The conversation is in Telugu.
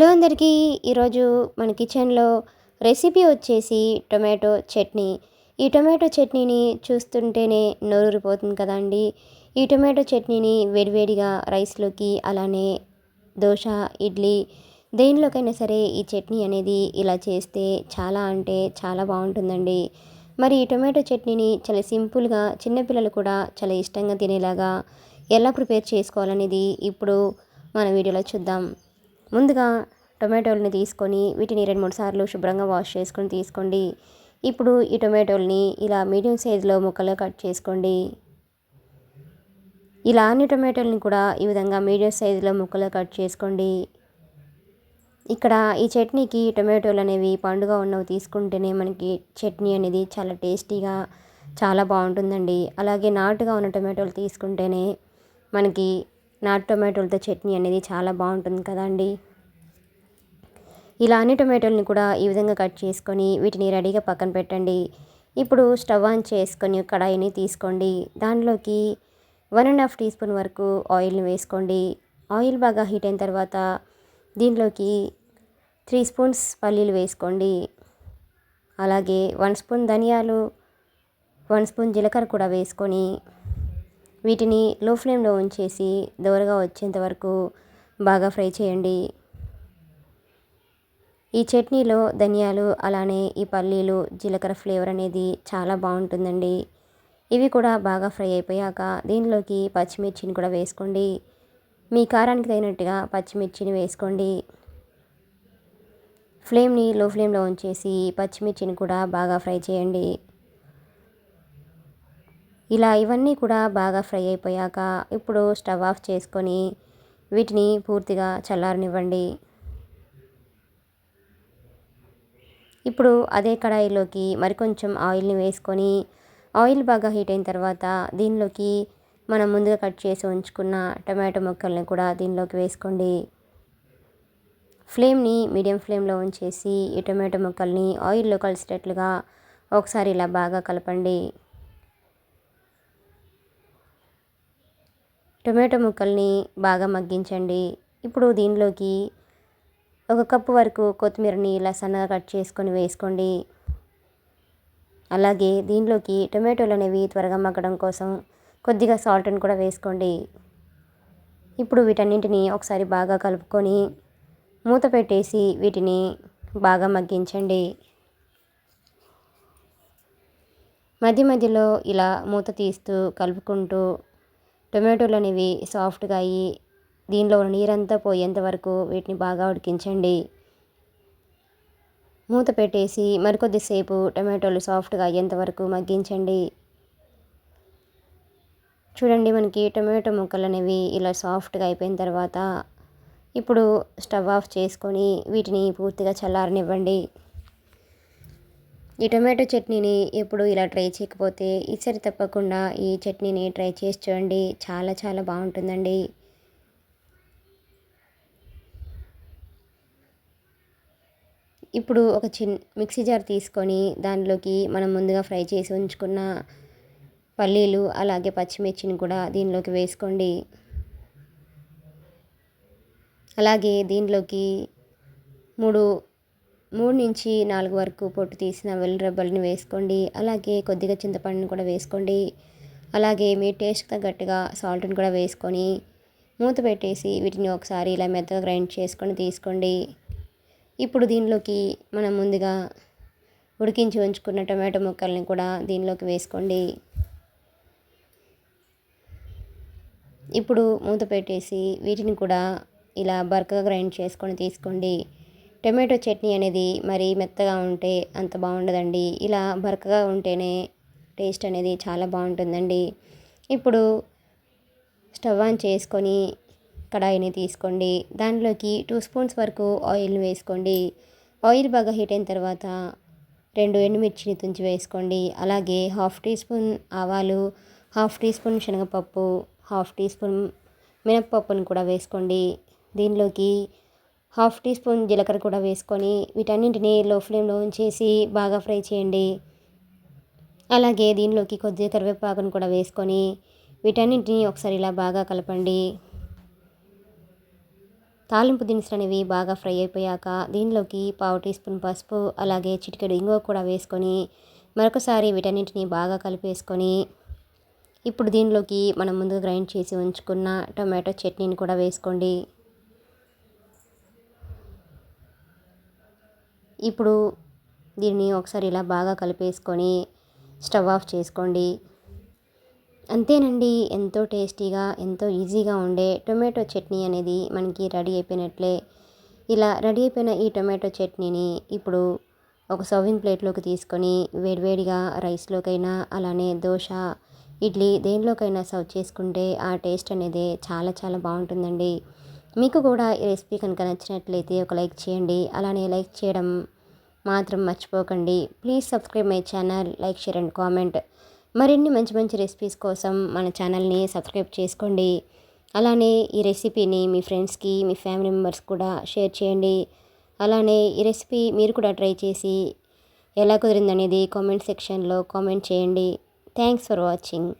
హలో అందరికీ. ఈరోజు మన కిచెన్లో రెసిపీ వచ్చేసి టొమాటో చట్నీ. ఈ టొమాటో చట్నీని చూస్తుంటేనే నోరూరిపోతుంది కదండి. ఈ టొమాటో చట్నీని వేడివేడిగా రైస్లోకి, అలానే దోశ, ఇడ్లీ దేనిలోకైనా సరే ఈ చట్నీ అనేది ఇలా చేస్తే చాలా అంటే చాలా బాగుంటుందండి. మరి ఈ టొమాటో చట్నీని చాలా సింపుల్గా చిన్నపిల్లలు కూడా చాలా ఇష్టంగా తినేలాగా ఎలా ప్రిపేర్ చేసుకోవాలనేది ఇప్పుడు మన వీడియోలో చూద్దాం. ముందుగా టొమాటోల్ని తీసుకొని వీటిని 2-3 సార్లు శుభ్రంగా వాష్ చేసుకొని తీసుకోండి. ఇప్పుడు ఈ టొమాటోల్ని ఇలా మీడియం సైజులో ముక్కలుగా కట్ చేసుకోండి. ఇలా అన్ని టొమాటోల్ని కూడా ఈ విధంగా మీడియం సైజులో ముక్కలుగా కట్ చేసుకోండి. ఇక్కడ ఈ చట్నీకి టొమాటోలు అనేవి పండుగా ఉన్నవి తీసుకుంటేనే మనకి చట్నీ అనేది చాలా టేస్టీగా చాలా బాగుంటుందండి. అలాగే నాటుగా ఉన్న టొమాటోలు తీసుకుంటేనే మనకి నాటు టొమాటోలతో చట్నీ అనేది చాలా బాగుంటుంది కదండి. ఇలా అన్ని టొమాటోల్ని కూడా ఈ విధంగా కట్ చేసుకొని వీటిని రెడీగా పక్కన పెట్టండి. ఇప్పుడు స్టవ్ ఆన్ చేసుకొని కడాయిని తీసుకోండి. దానిలోకి 1.5 టీ స్పూన్ వరకు ఆయిల్ని వేసుకోండి. ఆయిల్ బాగా హీట్ అయిన తర్వాత దీనిలోకి 3 స్పూన్స్ పల్లీలు వేసుకోండి. అలాగే 1 స్పూన్ ధనియాలు, 1 స్పూన్ జీలకర్ర కూడా వేసుకొని వీటిని లో ఫ్లేమ్లో ఉంచేసి దోరగా వచ్చేంత వరకు బాగా ఫ్రై చేయండి. ఈ చట్నీలో ధనియాలు, అలానే ఈ పల్లీలు, జీలకర్ర ఫ్లేవర్ అనేది చాలా బాగుంటుందండి. ఇవి కూడా బాగా ఫ్రై అయిపోయాక దీనిలోకి పచ్చిమిర్చిని కూడా వేసుకోండి. మీ కారానికి తగినట్టుగా పచ్చిమిర్చిని వేసుకోండి. ఫ్లేమ్ని లో ఫ్లేమ్లో ఉంచేసి పచ్చిమిర్చిని కూడా బాగా ఫ్రై చేయండి. ఇలా ఇవన్నీ కూడా బాగా ఫ్రై అయిపోయాక ఇప్పుడు స్టవ్ ఆఫ్ చేసుకొని వీటిని పూర్తిగా చల్లారనివ్వండి. ఇప్పుడు అదే కడాయిలోకి మరికొంచెం ఆయిల్ని వేసుకొని ఆయిల్ బాగా హీట్ అయిన తర్వాత దీనిలోకి మనం ముందుగా కట్ చేసి ఉంచుకున్న టమాటో ముక్కల్ని కూడా దీనిలోకి వేసుకోండి. ఫ్లేమ్ని మీడియం ఫ్లేమ్లో ఉంచేసి ఈ టమాటో ముక్కల్ని ఆయిల్లో కలిసేటట్లుగా ఒకసారి ఇలా బాగా కలపండి. టొమాటో ముక్కల్ని బాగా మగ్గించండి. ఇప్పుడు దీనిలోకి 1 కప్పు వరకు కొత్తిమీరని ఇలా సన్నగా కట్ చేసుకొని వేసుకోండి. అలాగే దీనిలోకి టొమాటోలు అనేవి త్వరగా మగ్గడం కోసం కొద్దిగా సాల్ట్ని కూడా వేసుకోండి. ఇప్పుడు వీటన్నింటినీ ఒకసారి బాగా కలుపుకొని మూత పెట్టేసి వీటిని బాగా మగ్గించండి. మధ్య మధ్యలో ఇలా మూత తీస్తూ కలుపుకుంటూ టొమాటోలు అనేవి సాఫ్ట్గా అయ్యి దీనిలో నీరంతా పోయేంత వరకు వీటిని బాగా ఉడికించండి. మూత పెట్టేసి మరికొద్దిసేపు టొమాటోలు సాఫ్ట్గా అయ్యేంత వరకు మగ్గించండి. చూడండి, మనకి టొమాటో ముక్కలు అనేవి ఇలా సాఫ్ట్గా అయిపోయిన తర్వాత ఇప్పుడు స్టవ్ ఆఫ్ చేసుకొని వీటిని పూర్తిగా చల్లారనివ్వండి. ఈ టొమాటో చట్నీని ఎప్పుడు ఇలా ట్రై చేయకపోతే ఈసారి తప్పకుండా ఈ చట్నీని ట్రై చేసి చూడండి. చాలా చాలా బాగుంటుందండి. ఇప్పుడు ఒక మిక్సీ జార్ తీసుకొని దానిలోకి మనం ముందుగా ఫ్రై చేసి ఉంచుకున్న పల్లీలు, అలాగే పచ్చిమిర్చిని కూడా దీనిలోకి వేసుకోండి. అలాగే దీనిలోకి 3 నుంచి 4 వరకు పొట్టు తీసిన వెల్లుల్లి రెబ్బల్ని వేసుకోండి. అలాగే కొద్దిగా చింతపండుని కూడా వేసుకోండి. అలాగే మీ టేస్ట్కి తగ్గట్టుగా సాల్ట్ని కూడా వేసుకొని మూత పెట్టేసి వీటిని ఒకసారి ఇలా మెత్తగా గ్రైండ్ చేసుకొని తీసుకోండి. ఇప్పుడు దీనిలోకి మనం ముందుగా ఉడికించి ఉంచుకున్న టొమాటో ముక్కల్ని కూడా దీనిలోకి వేసుకోండి. ఇప్పుడు మూత పెట్టేసి వీటిని కూడా ఇలా బరకగా గ్రైండ్ చేసుకొని తీసుకోండి. టొమాటో చట్నీ అనేది మరి మెత్తగా ఉంటే అంత బాగుండదండి. ఇలా బరకగా ఉంటేనే టేస్ట్ అనేది చాలా బాగుంటుందండి. ఇప్పుడు స్టవ్ ఆన్ చేసుకొని కడాయిని తీసుకోండి. దానిలోకి 2 స్పూన్స్ వరకు ఆయిల్ని వేసుకోండి. ఆయిల్ బాగా హీట్ అయిన తర్వాత 2 ఎండుమిర్చిని తుంచి వేసుకోండి. అలాగే 1/2 టీ స్పూన్ ఆవాలు, 1/2 టీ స్పూన్ శనగపప్పు, 1/2 టీ స్పూన్ మినప్పప్పును కూడా వేసుకోండి. దీనిలోకి 1/2 టీ స్పూన్ జీలకర్ర కూడా వేసుకొని వీటన్నింటినీ లో ఫ్లేమ్లో ఉంచేసి బాగా ఫ్రై చేయండి. అలాగే దీనిలోకి కొద్దిగా కరివేపాకును కూడా వేసుకొని వీటన్నింటినీ ఒకసారి ఇలా బాగా కలపండి. తాలింపు దినుసులు అనేవి బాగా ఫ్రై అయిపోయాక దీనిలోకి పావు టీ స్పూన్ పసుపు అలాగే చిటికెడు ఇంగువ కూడా వేసుకొని మరొకసారి వీటన్నింటిని బాగా కలిపేసుకొని ఇప్పుడు దీనిలోకి మనం ముందుగా గ్రైండ్ చేసి ఉంచుకున్న టొమాటో చట్నీని కూడా వేసుకోండి. ఇప్పుడు దీన్ని ఒకసారి ఇలా బాగా కలిపేసుకొని స్టవ్ ఆఫ్ చేసుకోండి. అంతేనండి, ఎంతో టేస్టీగా ఎంతో ఈజీగా ఉండే టొమాటో చట్నీ అనేది మనకి రెడీ అయిపోయినట్లే. ఇలా రెడీ అయిపోయిన ఈ టొమాటో చట్నీని ఇప్పుడు ఒక సర్వింగ్ ప్లేట్లోకి తీసుకొని వేడివేడిగా రైస్లోకైనా అలానే దోశ ఇడ్లీ దేనిలోకైనా సర్వ్ చేసుకుంటే ఆ టేస్ట్ అనేది చాలా చాలా బాగుంటుందండి. మీకు కూడా ఈ రెసిపీ కనుక నచ్చినట్లయితే ఒక లైక్ చేయండి. అలానే లైక్ చేయడం మాత్రం మర్చిపోకండి. Please subscribe my channel, like share and comment. మరిన్ని మంచి మంచి రెసిపీస్ కోసం మన ఛానల్ని సబ్స్క్రైబ్ చేసుకోండి. అలానే ఈ రెసిపీని మీ ఫ్రెండ్స్కి మీ ఫ్యామిలీ మెంబర్స్ కూడా షేర్ చేయండి. అలానే ఈ రెసిపీ మీరు కూడా ట్రై చేసి ఎలా కుదిరిందనేది కామెంట్ సెక్షన్లో కామెంట్ చేయండి. Thanks for watching.